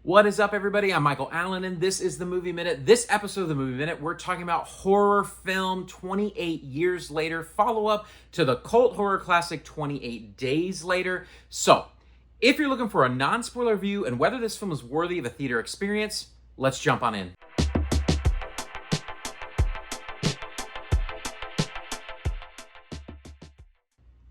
What is up, everybody? I'm Michael Allen, and this is the Movie Minute. This episode of the Movie Minute, we're talking about horror film 28 Years Later, follow-up to the cult horror classic 28 Days Later. So, if you're looking for a non-spoiler view and whether this film is worthy of a theater experience, let's jump on in.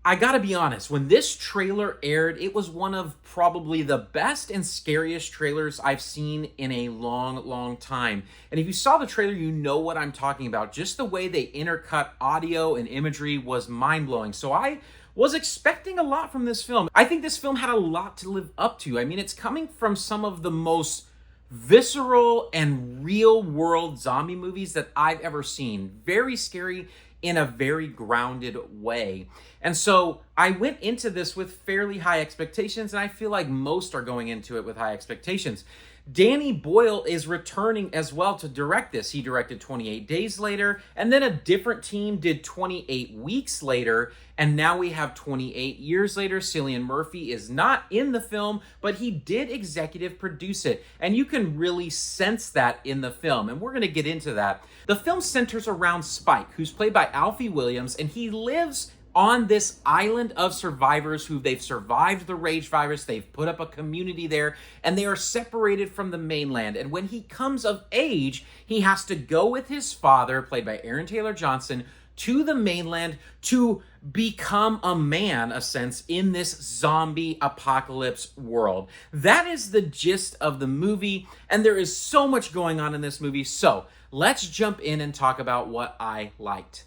I gotta be honest, when this trailer aired, it was one of probably the best and scariest trailers I've seen in a long time. And if you saw the trailer, you know what I'm talking about. Just the way they intercut audio and imagery was mind-blowing. So I was expecting a lot from this film. I think this film had a lot to live up to. I mean, it's coming from some of the most visceral and real-world zombie movies that I've ever seen. Very scary in a very grounded way. And so I went into this with fairly high expectations, and I feel like most are going into it with high expectations. Danny Boyle is returning as well to direct this. He directed 28 Days Later, and then a different team did 28 Weeks Later, and now we have 28 Years Later. Cillian Murphy is not in the film, but he did executive produce it, and you can really sense that in the film, and we're going to get into that. The film centers around Spike, who's played by Alfie Williams, and he lives on this island of survivors who they've survived the rage virus, they've put up a community there, and they are separated from the mainland. And when he comes of age, he has to go with his father, played by Aaron Taylor Johnson, to the mainland to become a man, a sense, in this zombie apocalypse world. That is the gist of the movie, and there is so much going on in this movie. So let's jump in and talk about what I liked.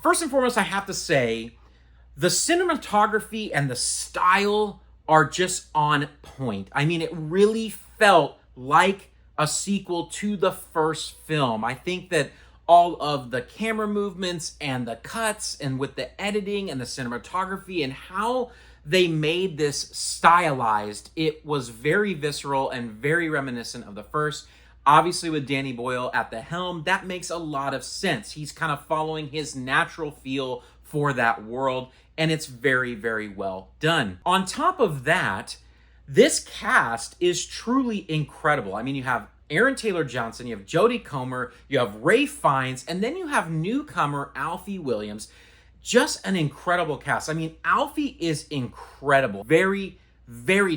First and foremost, I have to say, the cinematography and the style are just on point. I mean, it really felt like a sequel to the first film. I think that all of the camera movements and the cuts and with the editing and the cinematography and how they made this stylized, it was very visceral and very reminiscent of the first. Obviously, with Danny Boyle at the helm, that makes a lot of sense. He's kind of following his natural feel for that world, and it's very well done. On top of that, this cast is truly incredible. I mean, you have Aaron Taylor Johnson, you have Jodie Comer, you have Ralph Fiennes, and then you have newcomer Alfie Williams. Just an incredible cast. I mean, Alfie is incredible. Very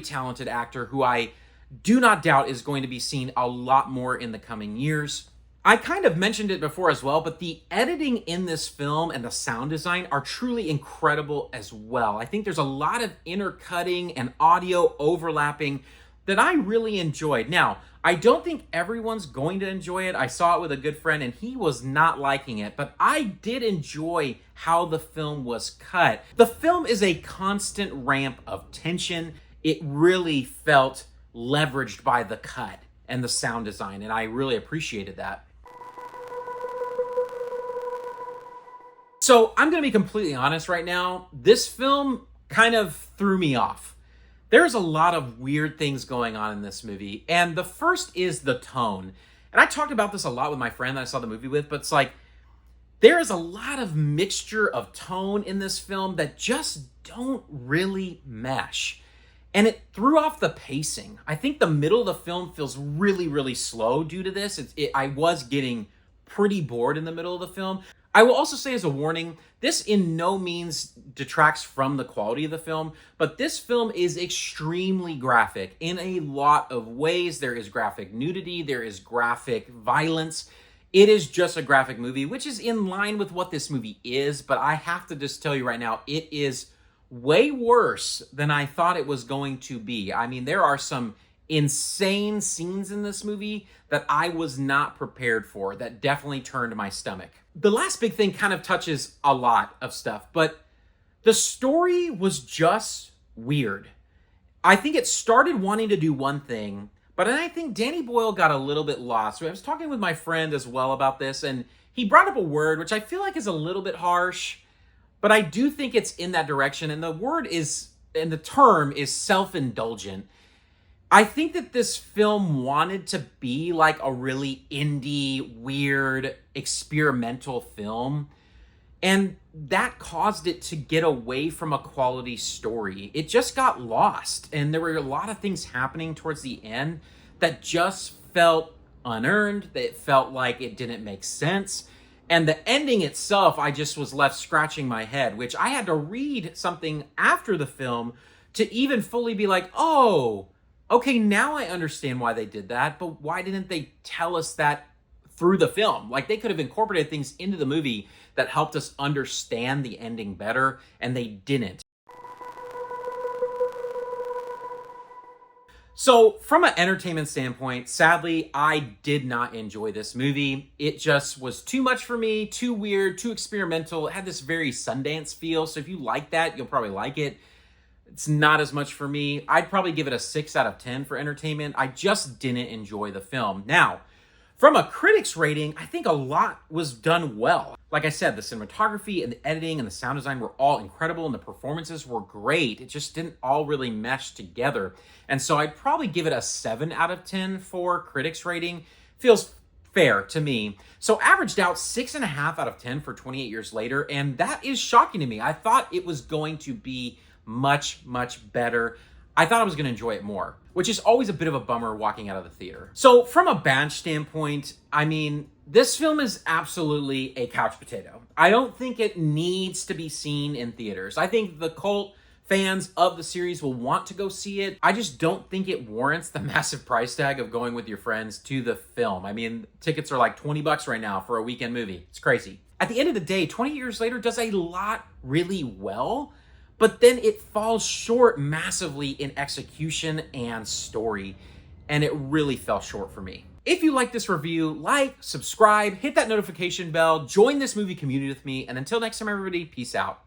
talented actor who I do not doubt is going to be seen a lot more in the coming years. I kind of mentioned it before as well, but the editing in this film and the sound design are truly incredible as well. I think there's a lot of intercutting and audio overlapping that I really enjoyed. Now, I don't think everyone's going to enjoy it. I saw it with a good friend and he was not liking it, but I did enjoy how the film was cut. The film is a constant ramp of tension. It really felt leveraged by the cut and the sound design, and I really appreciated that. So I'm going to be completely honest right now. This film kind of threw me off. There's a lot of weird things going on in this movie, and the first is the tone. And I talked about this a lot with my friend that I saw the movie with, but it's like there is a lot of mixture of tone in this film that just don't really mesh. And it threw off the pacing. I think the middle of the film feels really slow due to this. I was getting pretty bored in the middle of the film. I will also say as a warning, this in no means detracts from the quality of the film, but this film is extremely graphic in a lot of ways. There is graphic nudity, there is graphic violence. It is just a graphic movie, which is in line with what this movie is, but I have to just tell you right now, it is way worse than I thought it was going to be. I mean, there are some insane scenes in this movie that I was not prepared for, that definitely turned my stomach. The last big thing kind of touches a lot of stuff, but the story was just weird. I think it started wanting to do one thing, but I think Danny Boyle got a little bit lost. So I was talking with my friend as well about this, and he brought up a word which I feel like is a little bit harsh, but I do think it's in that direction, and the word is, and the term is self-indulgent. I think that this film wanted to be like a really indie, weird, experimental film, And that caused it to get away from a quality story. It just got lost. And there were a lot of things happening towards the end that just felt unearned. That felt like it didn't make sense. And the ending itself, I just was left scratching my head, which I had to read something after the film to even fully be like, oh, okay, now I understand why they did that, but why didn't they tell us that through the film? Like, they could have incorporated things into the movie that helped us understand the ending better, and they didn't. So from an entertainment standpoint, sadly, I did not enjoy this movie. It just was too much for me, too weird, too experimental. It had this very Sundance feel, so if you like that, you'll probably like it. It's not as much for me. I'd probably give it a 6 out of 10 for entertainment. I just didn't enjoy the film. Now, from a critic's rating, I think a lot was done well. Like I said, the cinematography and the editing and the sound design were all incredible and the performances were great. It just didn't all really mesh together. And so I'd probably give it a 7 out of 10 for critics rating. Feels fair to me. So averaged out 6.5 out of 10 for 28 years later. And that is shocking to me. I thought it was going to be much, much better. I thought I was going to enjoy it more, which is always a bit of a bummer walking out of the theater. So from a badge standpoint, I mean, this film is absolutely a couch potato. I don't think it needs to be seen in theaters. I think the cult fans of the series will want to go see it. I just don't think it warrants the massive price tag of going with your friends to the film. I mean, tickets are like $20 right now for a weekend movie. It's crazy. At the end of the day, 20 years later does a lot really well, but then it falls short massively in execution and story, and it really fell short for me. If you like this review, like, subscribe, hit that notification bell, join this movie community with me, and until next time, everybody, peace out.